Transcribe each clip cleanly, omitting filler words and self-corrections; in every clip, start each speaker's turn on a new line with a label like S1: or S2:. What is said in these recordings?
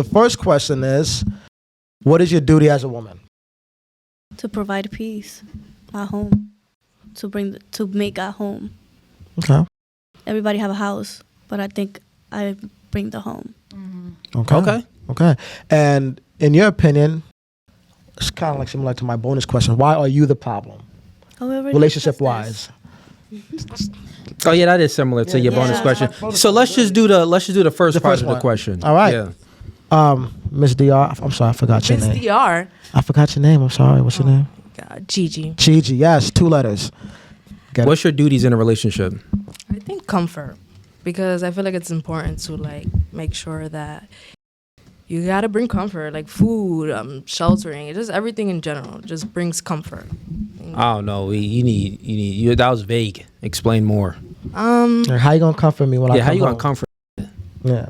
S1: the first question is, what is your duty as a woman?
S2: To provide peace at home, to make at home.
S1: Okay.
S2: Everybody have a house, but I think I bring the home.
S1: Okay. And in your opinion, it's kind of like similar to my bonus question. Why are you the problem, relationship-wise?
S3: Oh yeah, that is similar to your bonus question. So let's just do the first part of the question.
S1: All right.
S3: Yeah.
S1: Miss DR. I'm sorry, I forgot your name.
S4: Miss DR.
S1: I forgot your name. I'm sorry. What's your name?
S4: God, Gigi.
S1: Gigi. Yes, 2 letters.
S3: What's your duties in a relationship?
S4: I think comfort, because I feel like it's important to like make sure that you gotta bring comfort, like food, sheltering, just everything in general just brings comfort.
S3: I don't know. You need. That was vague. Explain more.
S1: How you gonna comfort me when I come
S3: how you
S1: home?
S3: gonna comfort?
S1: Yeah.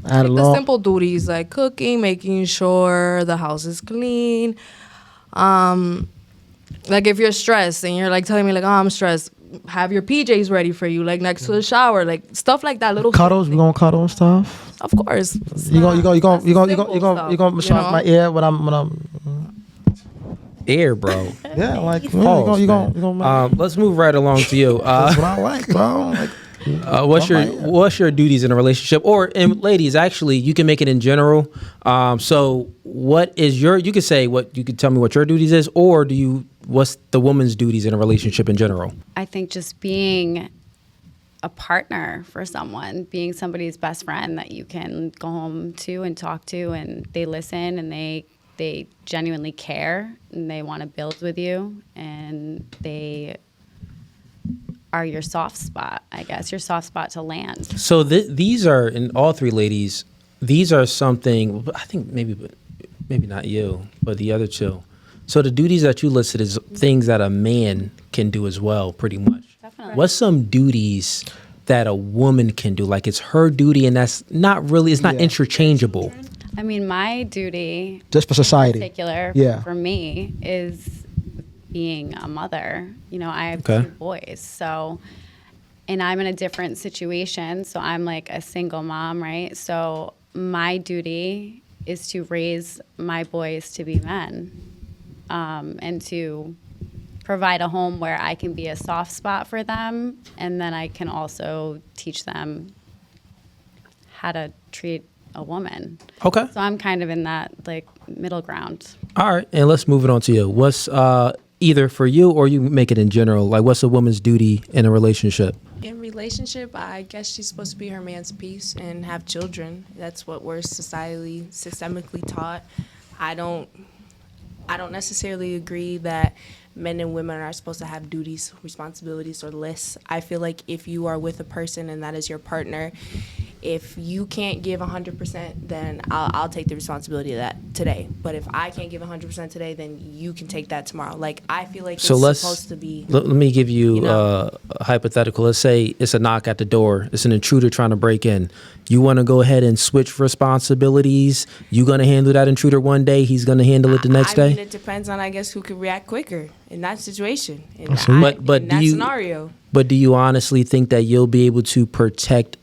S4: Like the simple duties like cooking, making sure the house is clean. Like if you're stressed and you're like telling me like, oh, I'm stressed, have your PJs ready for you, like next to the shower, like stuff like that. Little
S1: cuddles. We gonna cuddle and stuff.
S4: Of course.
S1: You gonna massage my ear when I'm.
S3: Ear, bro.
S1: Yeah, like you
S3: gonna. Let's move right along to you.
S1: That's what I like, bro.
S3: What's your duties in a relationship, and ladies, actually, you can make it in general. So what is you could say what you could tell me what your duties is, or what's the woman's duties in a relationship in general?
S5: I think just being a partner for someone, being somebody's best friend that you can go home to and talk to, and they listen and they genuinely care and they want to build with you, and they are your soft spot, I guess, your soft spot to land.
S3: So these are, in all 3 ladies, these are something, I think maybe not you, but the other 2. So the duties that you listed is things that a man can do as well, pretty much.
S5: Definitely.
S3: What's some duties that a woman can do? Like it's her duty and that's not really, it's not interchangeable.
S5: I mean, my duty,
S1: just for society,
S5: in particular, for me, is being a mother. You know, I have 2 boys, so, and I'm in a different situation, so I'm like a single mom, right? So my duty is to raise my boys to be men, and to provide a home where I can be a soft spot for them, and then I can also teach them how to treat a woman.
S3: Okay.
S5: So I'm kind of in that like middle ground.
S3: All right, and let's move it on to you. What's either for you or you make it in general, like what's a woman's duty in a relationship?
S6: In relationship, I guess she's supposed to be her man's peace and have children. That's what we're systemically taught. I don't necessarily agree that men and women are supposed to have duties, responsibilities, or lists. I feel like if you are with a person and that is your partner, if you can't give 100%, then I'll take the responsibility of that today. But if I can't give 100% today, then you can take that tomorrow. Like, I feel like it's supposed to be...
S3: Let me give you a hypothetical. Let's say it's a knock at the door. It's an intruder trying to break in. You want to go ahead and switch responsibilities? You going to handle that intruder one day? He's going to handle it the next day?
S6: I mean, it depends on, I guess, who could react quicker in that situation, in that scenario.
S3: But do you honestly think that you'll be able to protect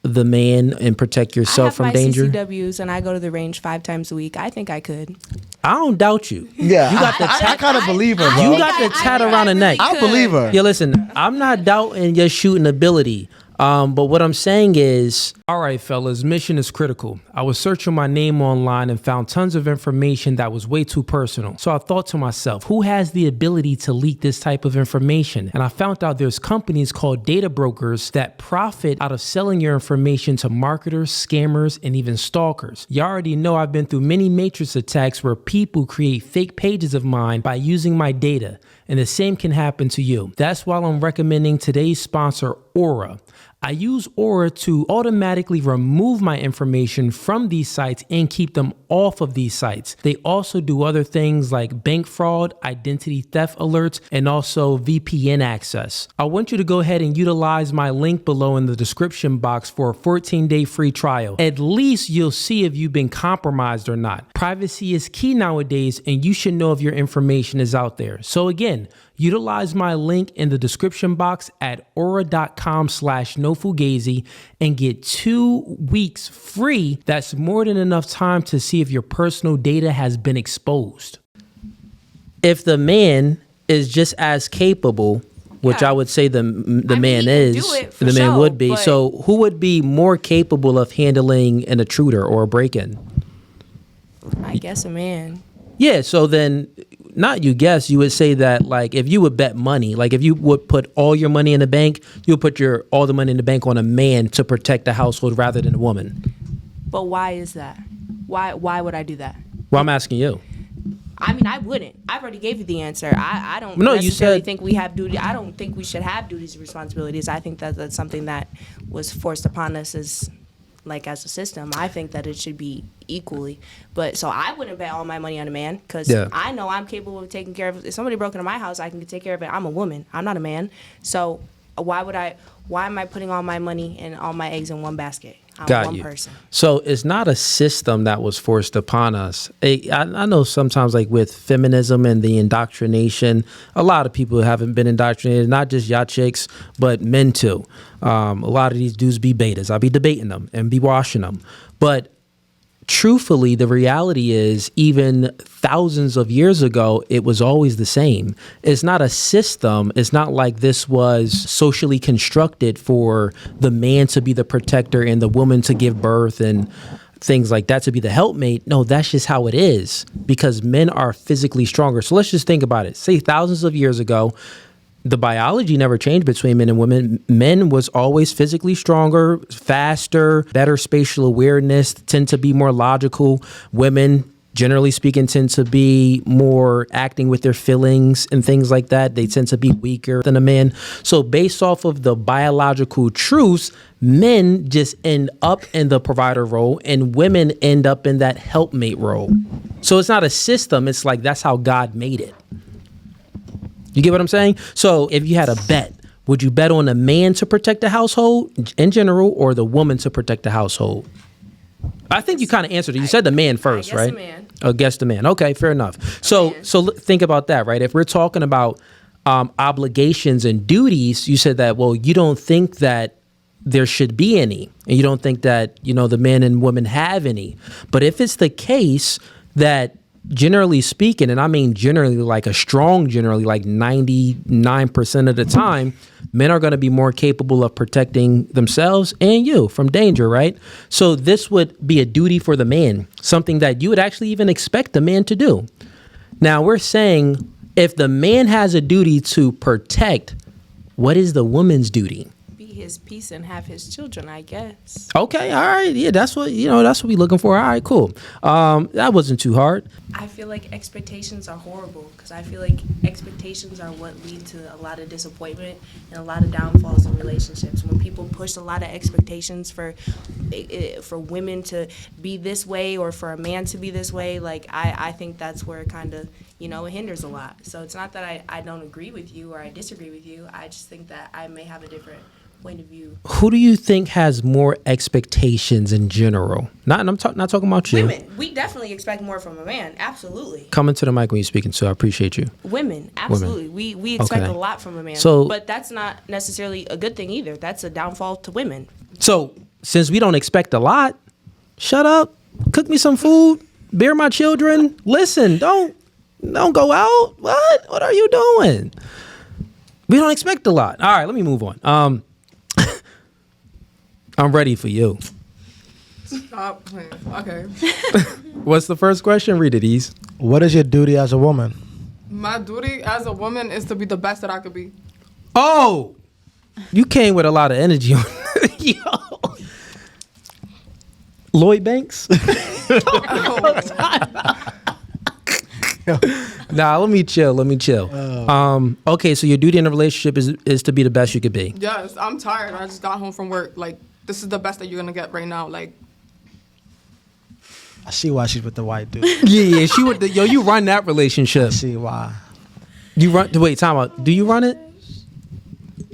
S3: the man and protect yourself from danger?
S6: I have my CCWs and I go to the range 5 times a week. I think I could.
S3: I don't doubt you.
S1: Yeah,
S3: you got the
S1: I kind of believe her, bro.
S3: You got the tat around the neck.
S1: I believe her.
S3: Yeah, listen, I'm not doubting your shooting ability. But what I'm saying is, all right, fellas, mission is critical. I was searching my name online and found tons of information that was way too personal. So I thought to myself, who has the ability to leak this type of information? And I found out there's companies called data brokers that profit out of selling your information to marketers, scammers, and even stalkers. You already know I've been through many matrix attacks where people create fake pages of mine by using my data. And the same can happen to you. That's why I'm recommending today's sponsor, Aura. I use Aura to automatically remove my information from these sites and keep them off of these sites. They also do other things like bank fraud, identity theft alerts, and also VPN access. I want you to go ahead and utilize my link below in the description box for a 14-day free trial. At least you'll see if you've been compromised or not. Privacy is key nowadays, and you should know if your information is out there. So again, utilize my link in the description box at aura.com/no no Fugazee, and get 2 weeks free, that's more than enough time to see if your personal data has been exposed. If the man is just as capable, which I would say the man is, the man would be. So who would be more capable of handling an intruder or a break-in?
S6: I guess a man.
S3: Yeah, so then, not you guess, you would say that, like, if you would bet money, like if you would put all your money in the bank, you would put all the money in the bank on a man to protect the household rather than a woman.
S6: But why is that? Why would I do that?
S3: Well, I'm asking you.
S6: I mean, I wouldn't. I've already gave you the answer. I don't necessarily think we have duty. I don't think we should have duties and responsibilities. I think that that's something that was forced upon us as a system. I think that it should be equally. But so I wouldn't bet all my money on a man because I know I'm capable of taking care of. If somebody broke into my house, I can take care of it. I'm a woman. I'm not a man. So why am I putting all my money and all my eggs in one basket? I'm one person.
S3: So it's not a system that was forced upon us. I know sometimes, like with feminism and the indoctrination, a lot of people haven't been indoctrinated, not just y'all chicks, but men too. A lot of these dudes be betas. I'll be debating them and be washing them. But truthfully, the reality is, even thousands of years ago, it was always the same. It's not a system. It's not like this was socially constructed for the man to be the protector and the woman to give birth and things like that, to be the helpmate. No, that's just how it is because men are physically stronger. So let's just think about it. Say thousands of years ago, the biology never changed between men and women. Men was always physically stronger, faster, better spatial awareness, tend to be more logical. Women, generally speaking, tend to be more acting with their feelings and things like that. They tend to be weaker than a man. So based off of the biological truths, men just end up in the provider role and women end up in that helpmate role. So it's not a system. It's like that's how God made it. You get what I'm saying? So if you had a bet, would you bet on the man to protect the household in general or the woman to protect the household? I think you kind of answered it. You said the man first, right?
S6: The man.
S3: Oh, guess the man. Okay, fair enough. So think about that, right? If we're talking about obligations and duties, you said that, well, you don't think that there should be any, and you don't think that, the men and women have any. But if it's the case that, generally speaking, and I mean generally, like like 99% of the time, men are going to be more capable of protecting themselves and you from danger, right? So this would be a duty for the man, something that you would actually even expect the man to do. Now we're saying if the man has a duty to protect, what is the woman's duty?
S6: His peace and have his children, I guess.
S3: Okay, all right, yeah, that's what we're looking for. All right, cool. That wasn't too hard.
S6: I feel like expectations are horrible because I feel like expectations are what lead to a lot of disappointment and a lot of downfalls in relationships. When people push a lot of expectations for women to be this way or for a man to be this way, like I think that's where it kind of it hinders a lot. So it's not that I don't agree with you or I disagree with you. I just think that I may have a different point of view.
S3: Who do you think has more expectations in general? I'm not talking about you.
S6: Women. We definitely expect more from a man. Absolutely.
S3: Coming to the mic when you're speaking, so I appreciate you.
S6: Women. Absolutely. We expect a lot from a man. But that's not necessarily a good thing either. That's a downfall to women.
S3: So since we don't expect a lot, shut up, cook me some food, bear my children. Listen, don't go out. What are you doing? We don't expect a lot. All right, let me move on. I'm ready for you.
S7: Stop playing. Okay.
S3: What's the first question? Read it, Ease.
S1: What is your duty as a woman?
S7: My duty as a woman is to be the best that I could be.
S3: Oh, you came with a lot of energy. Yo. Lloyd Banks? Nah, let me chill. Okay, so your duty in a relationship is to be the best you could be.
S7: Yes, I'm tired. I just got home from work. Like, this is the best that you're going to get right now. Like,
S1: I see why she's with the white dude.
S3: Yeah, she would. You run that relationship.
S1: I see why.
S3: You run. Wait, time out. Do you run it?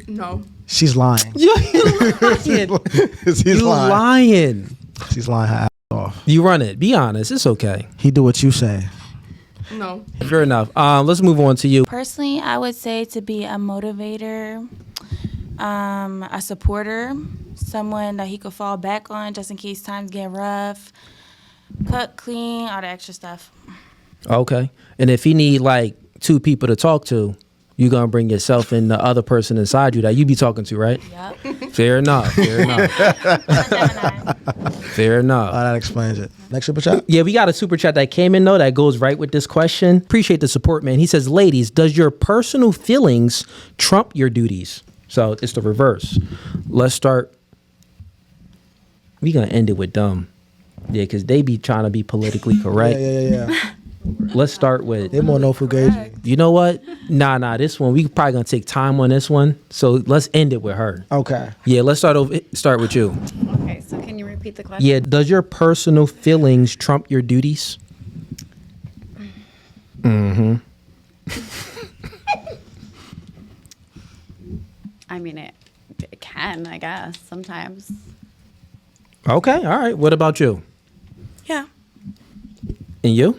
S7: No.
S1: She's lying.
S3: You're lying.
S1: She's
S3: lying.
S1: She's lying her ass off.
S3: You run it. Be honest. It's okay.
S1: He do what you say.
S7: No.
S3: Fair enough. Let's move on to you.
S8: Personally, I would say to be a motivator, a supporter, someone that he could fall back on just in case times get rough. Cook, clean, all the extra stuff.
S3: Okay. And if he need like 2 people to talk to, you're going to bring yourself and the other person inside you that you be talking to, right?
S8: Yep.
S3: Fair enough. Fair enough. Fair enough.
S1: That explains it. Next super chat.
S3: Yeah, we got a super chat that came in, though, that goes right with this question. Appreciate the support, man. He says, ladies, does your personal feelings trump your duties? So it's the reverse. Let's start. We going to end it with dumb. Yeah, because they be trying to be politically correct.
S1: Yeah.
S3: Let's start with.
S1: They more know Fugazee.
S3: You know what? Nah. This one, we probably going to take time on this one. So let's end it with her.
S1: Okay.
S3: Yeah, let's start with you.
S5: Okay, so can you repeat the question?
S3: Yeah, does your personal feelings trump your duties? Mm-hmm.
S5: I mean, it can, I guess, sometimes.
S3: Okay, all right. What about you?
S2: Yeah.
S3: And you?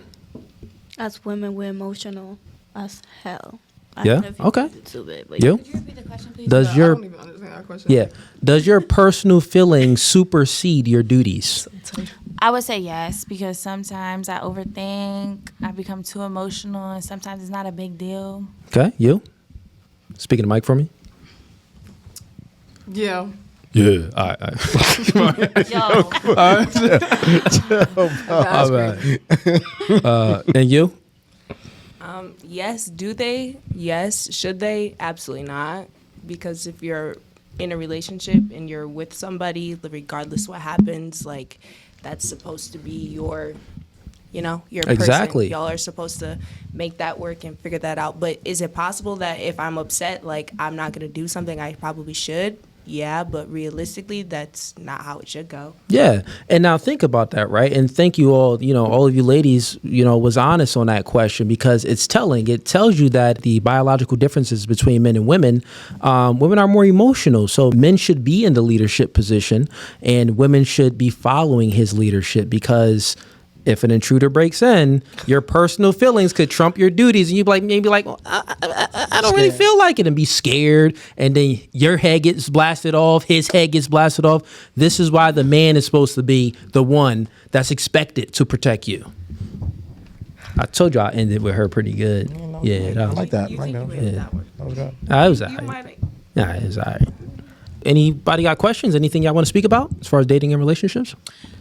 S2: As women, we're emotional as hell. I
S3: Yeah?
S2: don't know if you
S3: Okay.
S2: can do it, but
S3: You?
S8: Could you repeat the question, please?
S3: Does
S7: I
S3: your
S7: don't even understand that question.
S3: yeah? Does your personal feelings supersede your duties?
S8: I would say yes, because sometimes I overthink, I become too emotional, and sometimes it's not a big deal.
S3: Okay, you? Speaking the mic for me.
S7: Yeah.
S3: Yeah. All right.
S8: Yo,
S3: And you?
S6: Yes, do they? Yes. Should they? Absolutely not. Because if you're in a relationship and you're with somebody, regardless what happens, like that's supposed to be your person.
S3: Exactly.
S6: Y'all are supposed to make that work and figure that out. But is it possible that if I'm upset, like I'm not going to do something I probably should? Yeah, but realistically, that's not how it should go.
S3: Yeah. And now think about that, right? And thank you all, all of you ladies, was honest on that question, because it's telling. It tells you that the biological differences between men and women are more emotional. So men should be in the leadership position and women should be following his leadership, because if an intruder breaks in, your personal feelings could trump your duties, and you'd be like, well, I don't really feel like it, and be scared, and then your head gets blasted off, his head gets blasted off. This is why the man is supposed to be the one that's expected to protect you. I told you I ended with her pretty good. Yeah,
S1: I like that.
S6: You
S1: I like
S6: think
S1: that.
S6: you made that work?
S1: That was good.
S3: It was
S6: You
S3: all right.
S6: might.
S3: Nah, it was all right. Anybody got questions? Anything y'all want to speak about as far as dating and relationships?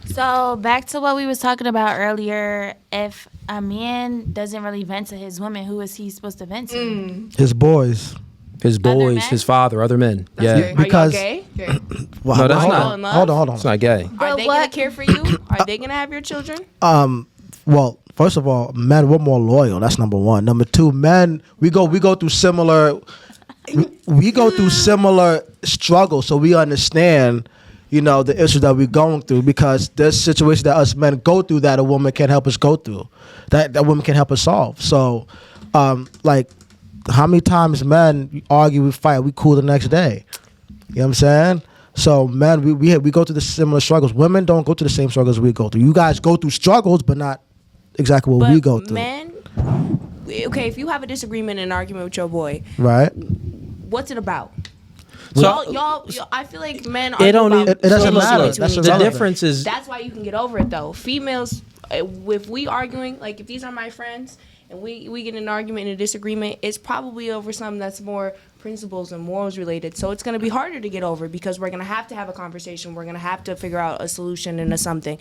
S8: so back to what we was talking about earlier. If a man doesn't really vent to his woman, who is he supposed to vent to?
S1: His boys.
S3: His boys,
S8: men?
S3: his father, other men.
S7: That's
S3: Yeah.
S7: gay.
S1: Because-
S6: Are y'all gay?
S1: Well,
S3: No, that's
S1: hold
S3: not.
S1: on. Hold on.
S3: It's not gay.
S6: Are they gonna care for you? Are they gonna have your children?
S1: Well, first of all, men, we're more loyal. That's number one. Number two, men, we go through similar struggles, so we understand, the issues that we're going through, because there's situations that us men go through that a woman can't help us go through, that woman can help us solve. So, like, how many times men we argue, we fight, we cool the next day? You know what I'm saying? So, men, we go through the similar struggles. Women don't go through the same struggles we go through. You guys go through struggles, but not exactly what we go through.
S6: Men, okay, if you have a disagreement and an argument with your boy,
S1: Right?
S6: what's it about?
S3: So-
S6: Y'all, I feel like men
S3: It
S6: argue
S3: don't
S6: about
S3: even-
S1: It doesn't
S6: so much
S1: matter.
S6: between
S1: That's
S6: each
S3: The
S6: other.
S1: irrelevant.
S3: difference is
S6: That's why you can get over it though. Females, if we arguing, like if these are my friends and we get in an argument and a disagreement, it's probably over something that's more principles and morals related. So it's going to be harder to get over, because we're going to have a conversation. We're going to have to figure out a solution into something.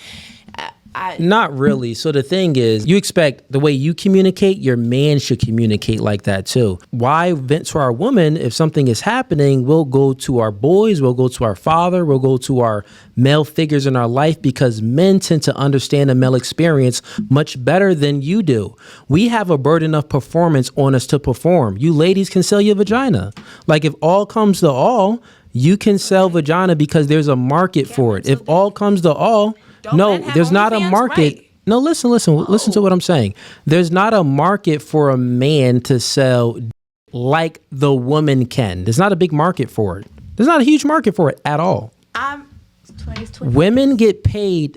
S3: not really. So the thing is, you expect the way you communicate, your man should communicate like that too. Why vent to our woman if something is happening? We'll go to our boys, we'll go to our father, we'll go to our male figures in our life, because men tend to understand the male experience much better than you do. We have a burden of performance on us to perform. You ladies can sell your vagina. Like, if all comes to all, you can sell vagina because there's a market for it. If all comes to all,
S6: Don't
S3: no,
S6: men have
S3: there's not a
S6: OnlyFans?
S3: market.
S6: Right.
S3: No, listen to what I'm saying. There's not a market for a man to sell like the woman can. There's not a big market for it. There's not a huge market for it at all. Women get paid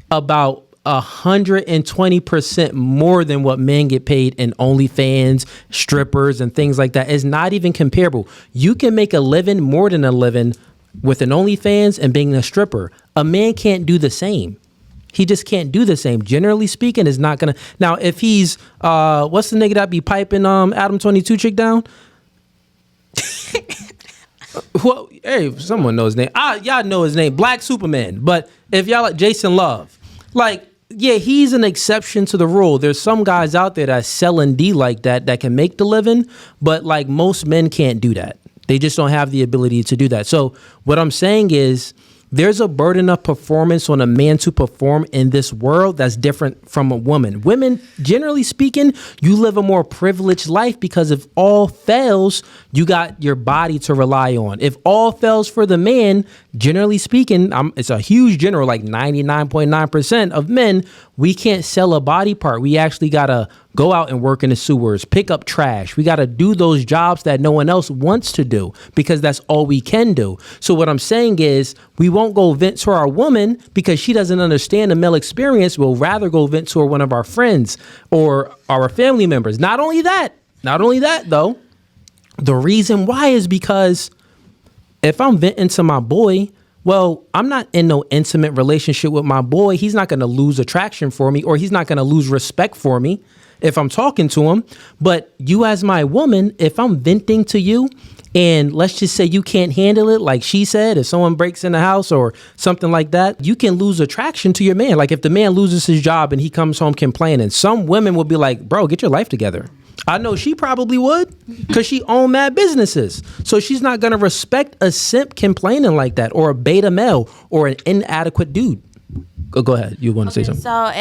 S3: about 120% more than what men get paid in OnlyFans, strippers, and things like that. It's not even comparable. You can make a living, more than a living, with an OnlyFans and being a stripper. A man can't do the same. He just can't do the same. Generally speaking, is not gonna. Now, if he's what's the nigga that be piping Adam 22 chick down? Well, hey, someone knows his name. Y'all know his name, Black Superman. But if y'all like Jason Love, like, yeah, he's an exception to the rule. There's some guys out there that sell and D like that can make the living, but like most men can't do that. They just don't have the ability to do that. So what I'm saying is, there's a burden of performance on a man to perform in this world that's different from a woman. Women, generally speaking, you live a more privileged life because if all fails, you got your body to rely on. If all fails for the man, generally speaking, it's a huge general, like 99.9% of men, we can't sell a body part. We actually got to go out and work in the sewers, pick up trash. We got to do those jobs that no one else wants to do because that's all we can do. So what I'm saying is we won't go vent to our woman because she doesn't understand the male experience. We'll rather go vent to one of our friends or our family members. Not only that though, the reason why is because if I'm venting to my boy, well, I'm not in no intimate relationship with my boy. He's not going to lose attraction for me, or he's not going to lose respect for me if I'm talking to him. But you as my woman, if I'm venting to you and let's just say you can't handle it, like she said, if someone breaks in the house or something like that, you can lose attraction to your man. Like if the man loses his job and he comes home complaining, some women will be like, bro, get your life together. I know she probably would because she owned mad businesses. So she's not going to respect a simp complaining like that, or a beta male, or an inadequate dude. Go ahead. You want to say something?
S8: So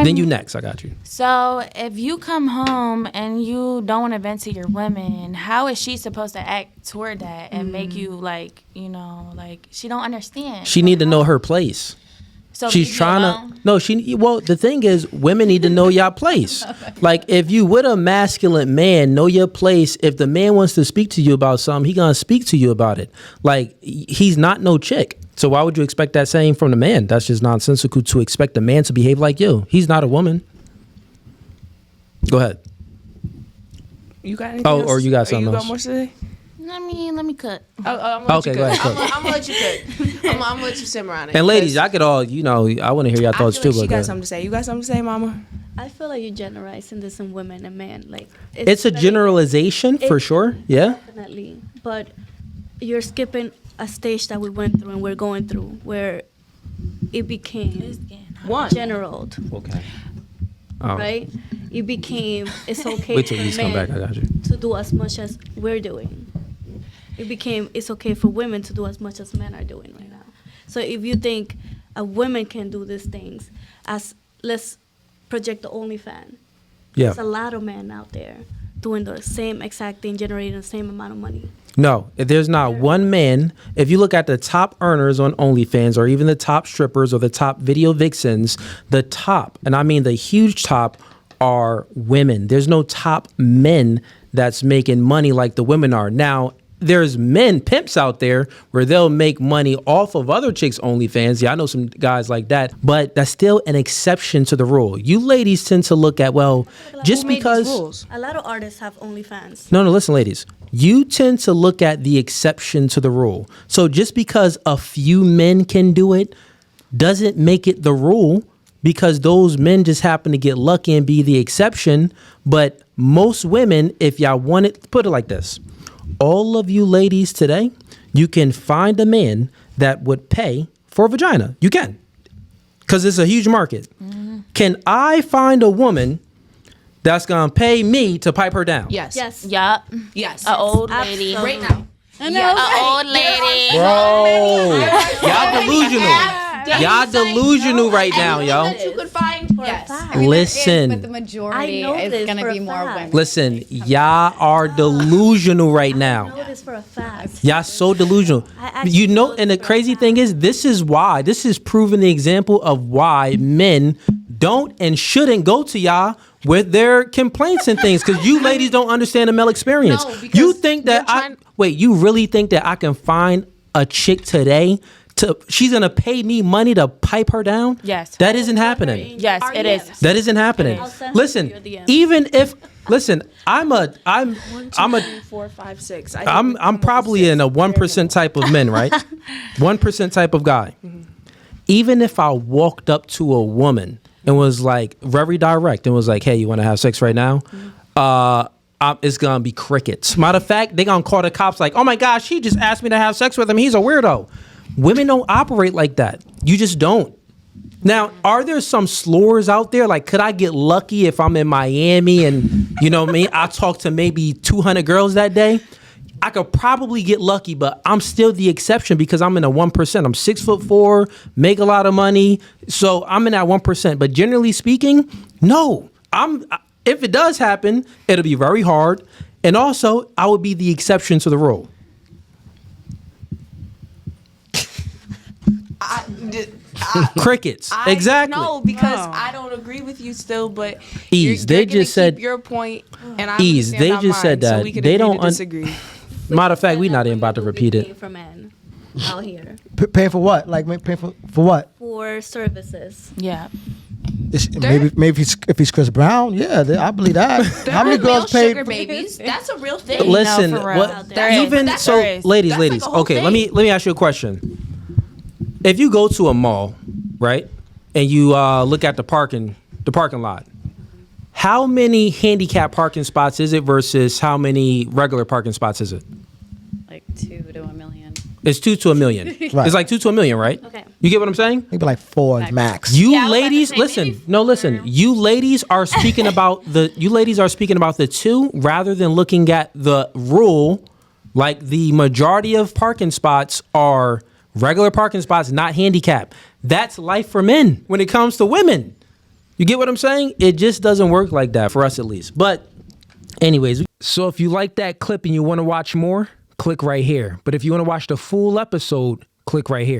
S3: Then you next. I got you.
S8: So if you come home and you don't want to vent to your women, how is she supposed to act toward that and make you like, you know, like she don't understand?
S3: She need to know her place.
S8: So
S3: She's trying to. No, the thing is, women need to know your place. Like, if you with a masculine man, know your place. If the man wants to speak to you about something, he gonna speak to you about it. Like, he's not no chick. So why would you expect that same from the man? That's just nonsensical to expect a man to behave like you. He's not a woman. Go ahead.
S6: You got anything
S3: Oh,
S6: else?
S3: or you got something
S6: you
S3: else?
S6: got more to say?
S8: Let me cook.
S3: Okay, go ahead.
S6: I'm gonna let you cook. I'm gonna let you simmer on it.
S3: And ladies, I could all, I want to hear your thoughts
S6: I feel
S3: too.
S6: like she
S3: but
S6: got something to say. You got something to say, Mama?
S2: I feel like you're generalizing this in women and men. Like
S3: it's a
S2: very-
S3: generalization for sure. Yeah.
S2: Definitely, but you're skipping a stage that we went through and we're going through where it became general,
S3: Okay. Oh.
S2: right? It became it's okay
S3: Wait till
S2: for
S3: these come
S2: men
S3: back. I got you.
S2: to do as much as we're doing. It became it's okay for women to do as much as men are doing right now. So if you think a woman can do these things, as let's project the OnlyFans.
S3: Yeah.
S2: There's a lot of men out there doing the same exact thing, generating the same amount of money.
S3: No, if there's not one man, if you look at the top earners on OnlyFans or even the top strippers or the top video vixens, the top, and I mean the huge top, are women. There's no top men that's making money like the women are. Now, there's men pimps out there where they'll make money off of other chicks' OnlyFans. Yeah, I know some guys like that, but that's still an exception to the rule. You ladies tend to look at, well, just because
S2: A lot of artists have OnlyFans.
S3: No, listen, ladies. You tend to look at the exception to the rule. So just because a few men can do it doesn't make it the rule, because those men just happen to get lucky and be the exception. But most women, if y'all want it, put it like this. All of you ladies today, you can find a man that would pay for a vagina. You can. Because it's a huge market. Mm-hmm. Can I find a woman that's going to pay me to pipe her down?
S6: Yes.
S2: Yes.
S8: Yup.
S6: Yes.
S8: An old lady.
S6: Right now.
S8: An old lady.
S3: Bro, y'all delusional. Y'all delusional right now, yo.
S6: You could find yes.
S3: Listen.
S5: But the majority
S2: I know
S5: is
S2: this
S5: going to
S2: for
S5: be
S2: a
S5: more
S2: fact.
S5: women.
S3: Listen, y'all are delusional right
S2: I
S3: now.
S2: know this for a fact.
S3: Y'all so delusional.
S2: I actually
S3: You know,
S2: know
S3: and the
S2: this for a
S3: crazy
S2: fact.
S3: thing is, this is proving the example of why men don't and shouldn't go to y'all with their complaints and things, because you ladies don't understand the male experience.
S6: No, because
S3: You think that
S6: you're trying-
S3: you really think that I can find a chick today She's gonna pay me money to pipe her down?
S8: Yes.
S3: That isn't happening.
S8: Yes, it is.
S3: That isn't happening.
S2: I'll send her
S3: Listen,
S2: your DM.
S3: even if I'm a
S6: 1, 2, 3, 4, 5, 6.
S3: I'm probably in a 1% type of men, right? 1% type of guy. Even if I walked up to a woman and was like very direct and was like, "Hey, you want to have sex right now?" It's gonna be crickets. Matter of fact, they gonna call the cops like, "Oh my gosh, he just asked me to have sex with him. He's a weirdo." Women don't operate like that. You just don't. Now, are there some slurs out there? Like, could I get lucky if I'm in Miami and, you know what I mean, I talk to maybe 200 girls that day? I could probably get lucky, but I'm still the exception because I'm in a 1%. I'm 6'4", make a lot of money. So I'm in that 1%. But generally speaking, no. If it does happen, it'll be very hard. And also, I would be the exception to the rule. Crickets. Exactly.
S6: No, because I don't agree with you still, but
S3: Ease. They just said
S6: your point, and I
S3: Ease. They
S6: understand
S3: just said
S6: mine,
S3: that
S6: so we can
S3: they
S6: agree
S3: don't
S6: to disagree.
S3: Matter of fact, we're not even about to repeat it.
S2: For men out here
S1: Paying for what? Like paying for what?
S2: for services.
S8: Yeah.
S1: Maybe if he's Chris Brown, yeah, I believe that. How many girls pay?
S6: Sugar babies? That's a real thing.
S3: Listen,
S8: No, for real.
S3: what,
S8: There is.
S3: even
S8: That's
S3: so,
S8: there is.
S3: ladies,
S6: That's like a whole
S3: okay,
S6: thing.
S3: let me ask you a question. If you go to a mall, right, and you look at the parking lot, how many handicap parking spots is it versus how many regular parking spots is it?
S5: Like 2 to a million.
S3: It's 2 to a million.
S1: Right.
S3: It's like 2 to a million, right?
S2: Okay.
S3: You get what I'm saying?
S1: Maybe like 4 max.
S3: You
S8: Yeah, I was about to
S3: ladies,
S8: say,
S3: listen.
S8: maybe
S3: No, listen.
S8: four.
S3: You ladies are speaking about the 2 rather than looking at the rule. Like the majority of parking spots are regular parking spots, not handicap. That's life for men when it comes to women. You get what I'm saying? It just doesn't work like that for us, at least. But anyways, so if you like that clip and you want to watch more, click right here. But if you want to watch the full episode, click right here.